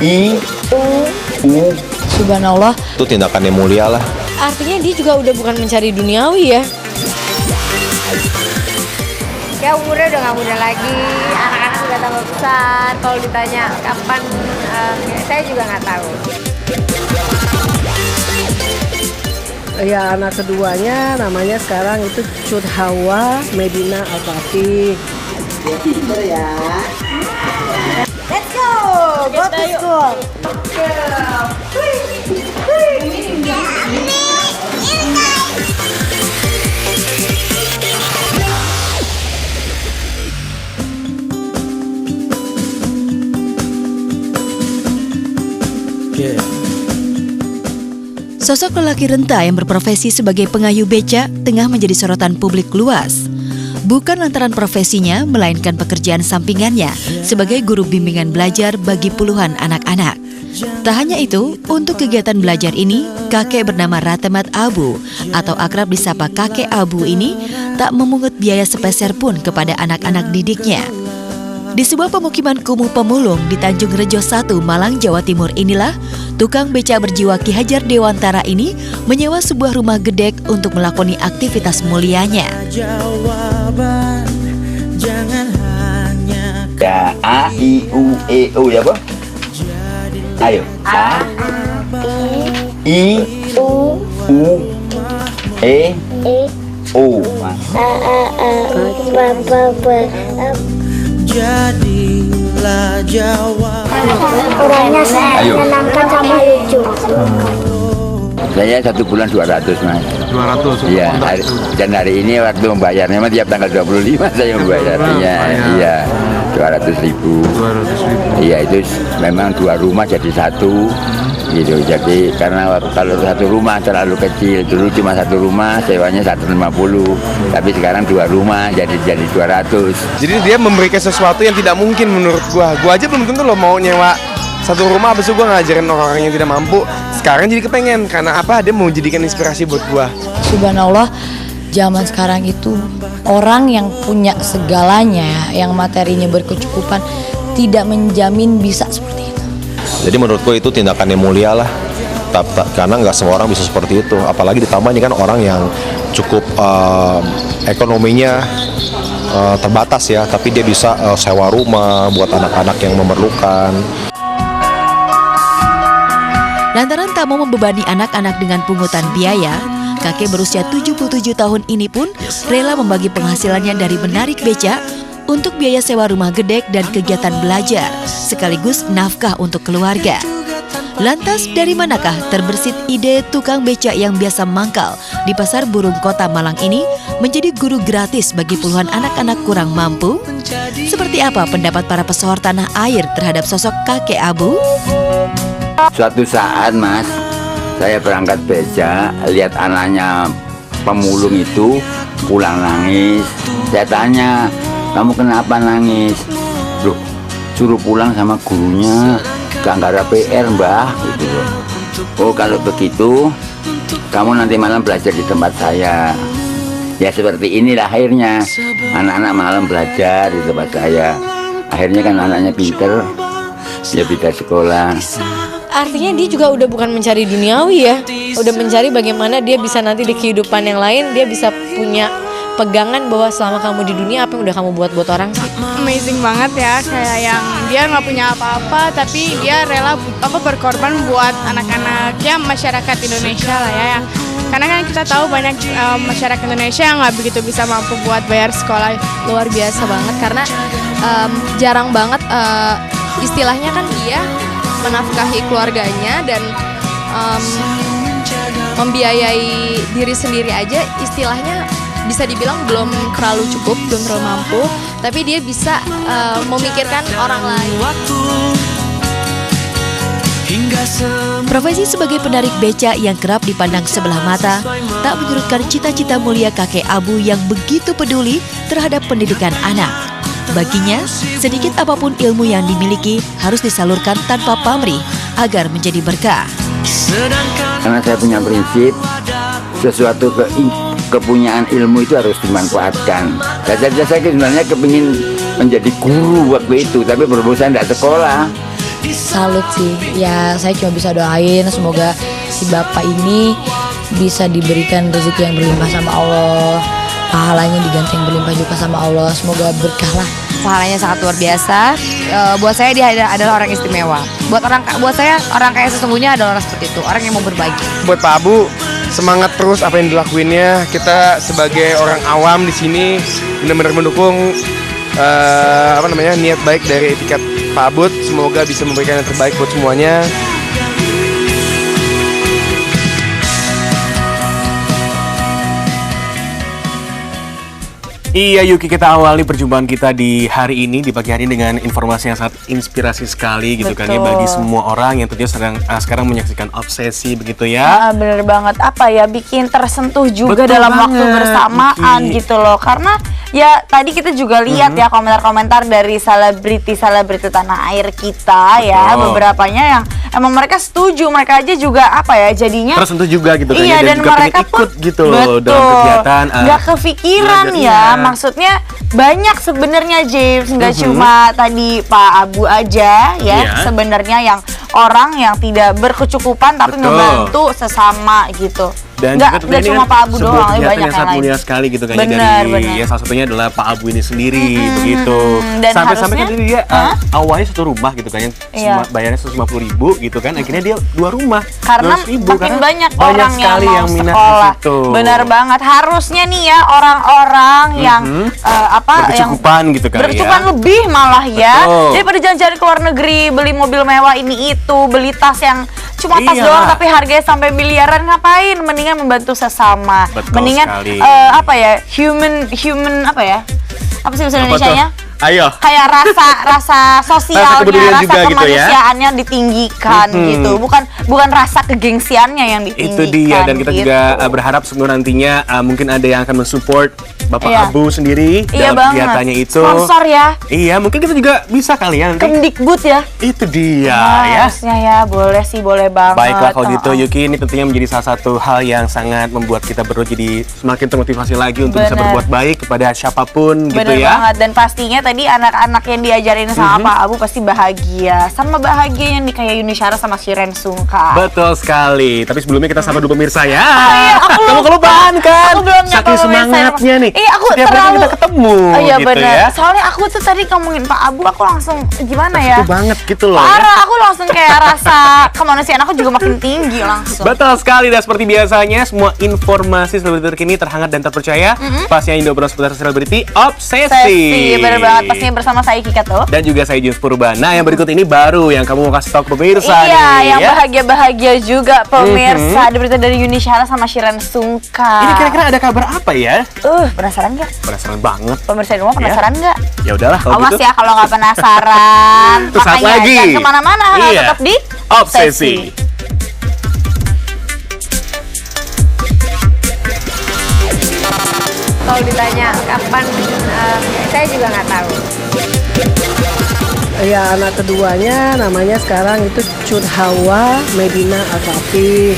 I U. Subhanallah. Itu tindakan yang mulia lah. Artinya dia juga udah bukan mencari duniawi ya. Ya umurnya udah gak muda lagi, anak-anak udah tambah besar. Kalau ditanya kapan, saya juga nggak tahu. Ya anak keduanya namanya sekarang itu Cut Hawa Medina Al-Fatih. Dia pinter ya. Let's go, go to school. Sosok lelaki renta yang berprofesi sebagai pengayuh beca tengah menjadi sorotan publik luas. Bukan lantaran profesinya, melainkan pekerjaan sampingannya sebagai guru bimbingan belajar bagi puluhan anak-anak. Tak hanya itu, untuk kegiatan belajar ini, kakek bernama Ratemat Abu atau akrab disapa Kakek Abu ini tak memungut biaya sepeser pun kepada anak-anak didiknya. Di sebuah pemukiman kumuh pemulung di Tanjung Rejo 1, Malang, Jawa Timur inilah, tukang beca berjiwa Ki Hajar Dewantara ini menyewa sebuah rumah gedek untuk melakoni aktivitas mulianya. Ya A I U E O ya Bu. Ayo. A I U E O. Jadilah jawab. Orangnya menyenangkan sama lucu. Saya 1 bulan 200 Mas. 200. Iya. Dan hari ini waktu membayarnya memang tiap tanggal 25 saya membayarnya. Iya. 200.000. Iya itu memang 2 rumah jadi 1 gitu. Jadi karena kalau 1 rumah terlalu kecil, dulu cuma 1 rumah sewanya 150, tapi sekarang 2 rumah jadi 200. Jadi dia memberikan sesuatu yang tidak mungkin menurut gua aja belum tentu loh mau nyewa 1 rumah, abis itu gua ngajarin orang yang tidak mampu. Sekarang jadi kepengen karena apa? Dia mau jadikan inspirasi buat gua. Subhanallah, zaman sekarang itu orang yang punya segalanya, yang materinya berkecukupan, tidak menjamin bisa seperti itu. Jadi menurutku itu tindakan yang mulia lah. Karena nggak semua orang bisa seperti itu. Apalagi ditambah ini kan orang yang cukup ekonominya terbatas ya, tapi dia bisa sewa rumah buat anak-anak yang memerlukan. Lantaran tak mau membebani anak-anak dengan pungutan biaya, kakek berusia 77 tahun ini pun rela membagi penghasilannya dari menarik beca untuk biaya sewa rumah gedek dan kegiatan belajar, sekaligus nafkah untuk keluarga. Lantas dari manakah terbersit ide tukang beca yang biasa mangkal di Pasar Burung Kota Malang ini menjadi guru gratis bagi puluhan anak-anak kurang mampu? Seperti apa pendapat para pesohor tanah air terhadap sosok Kakek Abu? Suatu saat Mas, saya berangkat beca, lihat anaknya pemulung itu pulang nangis. Saya tanya, kamu kenapa nangis? Loh, suruh pulang sama gurunya, gak ada PR mbah gitu loh. Oh kalau begitu, kamu nanti malam belajar di tempat saya. Ya seperti inilah akhirnya, anak-anak malam belajar di tempat saya. Akhirnya kan anaknya pinter, dia bisa sekolah. Artinya dia juga udah bukan mencari duniawi ya, udah mencari bagaimana dia bisa nanti di kehidupan yang lain dia bisa punya pegangan bahwa selama kamu di dunia apa yang udah kamu buat orang sih. Amazing banget ya, kayak yang dia nggak punya apa-apa tapi dia rela berkorban buat anak-anaknya masyarakat Indonesia lah ya. Karena kan kita tahu banyak masyarakat Indonesia yang nggak begitu bisa mampu buat bayar sekolah. Luar biasa banget karena jarang banget istilahnya kan dia menafkahi keluarganya dan membiayai diri sendiri aja istilahnya bisa dibilang belum terlalu cukup, belum terlalu mampu, tapi dia bisa memikirkan orang lain. Profesi sebagai penarik beca yang kerap dipandang sebelah mata tak menyurutkan cita-cita mulia Kakek Abu yang begitu peduli terhadap pendidikan anak. Baginya, sedikit apapun ilmu yang dimiliki harus disalurkan tanpa pamrih agar menjadi berkah. Karena saya punya prinsip, sesuatu kepunyaan ilmu itu harus dimanfaatkan. Saya sebenarnya kepingin menjadi guru waktu itu, tapi berhubung saya tidak sekolah. Salut sih. Ya saya cuma bisa doain semoga si bapak ini bisa diberikan rezeki yang berlimpah sama Allah, pahalanya diganti yang berlimpah juga sama Allah. Semoga berkah lah. Pahalanya sangat luar biasa. Buat saya dia adalah orang istimewa. Buat saya orang kaya sesungguhnya adalah orang seperti itu, orang yang mau berbagi. Buat Pak Abu, semangat terus apa yang dilakuinnya. Kita sebagai orang awam di sini benar-benar mendukung niat baik dari etikat Pak Abud. Semoga bisa memberikan yang terbaik buat semuanya. Iya Yuki, kita awali perjumpaan kita di hari ini, di pagi hari dengan informasi yang sangat inspirasi sekali gitu. Betul. Kan ya bagi semua orang yang tentunya sekarang menyaksikan Obsesi begitu ya. Bener banget, apa ya, bikin tersentuh juga. Betul dalam banget. Waktu bersamaan Yuki. Gitu loh. Karena ya tadi kita juga lihat ya komentar-komentar dari selebriti tanah air kita. Betul. Ya, beberapanya yang emang mereka setuju, mereka aja juga apa ya jadinya tersentuh juga gitu kan. Iya, dan juga mereka ikut gitu loh dalam kegiatan. Nggak kepikiran ya. Maksudnya banyak sebenarnya James, nggak cuma tadi Pak Abu aja ya. Sebenarnya yang orang yang tidak berkecukupan tapi ngebantu sesama gitu. Dan nggak cuma Pak Abu doang, banyak yang lain. Mulia sekali gitu kan. Bener. Ya salah satunya adalah Pak Abu ini sendiri begitu. Dan sampai kan dia awalnya satu rumah gitu kan, yang bayarnya 150.000 gitu kan. Akhirnya dia 2 rumah. Karena makin banyak orang yang mau sekolah. Benar banget. Harusnya nih ya orang-orang yang berkecukupan gitu kan. Berkecukupan lebih malah ya. Daripada jalan-jalan ke luar negeri, beli mobil mewah ini itu, beli tas yang cuma tas doang tapi harganya sampai miliaran, ngapain? Mendingan membantu sesama. Betul mendingan human apa ya? Apa sih bahasa Indonesianya? Ayo. Kayak rasa sosialnya, rasa kemanusiaannya gitu ya? Ditinggikan gitu. Bukan rasa kegengsiannya yang ditinggikan. Itu dia, dan kita juga berharap sebenarnya nantinya mungkin ada yang akan mensupport Bapak Abu sendiri dalam kegiatannya itu. Sponsor ya. Iya, mungkin kita juga bisa kali ya nanti. Kemdikbud ya. Itu dia ya. Harusnya ya, boleh banget. Baiklah kalau gitu Yuki, ini tentunya menjadi salah satu hal yang sangat membuat kita berdua jadi semakin termotivasi lagi untuk bisa berbuat baik kepada siapapun gitu ya. Bener banget, dan pastinya tadi anak-anak yang diajarin sama Pak Abu pasti bahagia. Sama bahagianya nih kayak Yuni Syara sama Shiren Sungkar. Betul sekali. Tapi sebelumnya kita sapa dulu pemirsa ya. Kamu kelupaan kan? Aku belum saking semangatnya nih. Iya, aku setiap terlalu kita ketemu. Oh iya gitu benar. Ya. Soalnya aku tuh tadi ngomongin Pak Abu, aku langsung gimana ya? Itu banget gitu loh. Parah, aku langsung kayak rasa kemanusiaan aku juga makin tinggi langsung. Betul sekali, dan seperti biasanya semua informasi selebriti terkini terhangat dan terpercaya. Pastinya Indo seputar selebriti Obsesi. Bener banget, pastinya bersama saya Kika tuh. Dan juga saya James Purbana. Yang berikut ini baru yang kamu mau kasih tahu ke pemirsa. Iya, nih, yang ya? bahagia-bahagia juga pemirsa. Ada berita dari Yuni Syara sama Shiren Sungkar. Ini kira-kira ada kabar apa ya? Penasaran nggak? Penasaran banget. Pemirsa di rumah penasaran nggak? Ya udahlah kalau awas gitu. ya kalau nggak penasaran. Sesaat lagi. Jangan kemana-mana, tetap di Obsesi. Kalau ditanya kapan, saya juga nggak tahu. Ya, anak keduanya namanya sekarang itu Cut Hawa Medina Al-Fatih.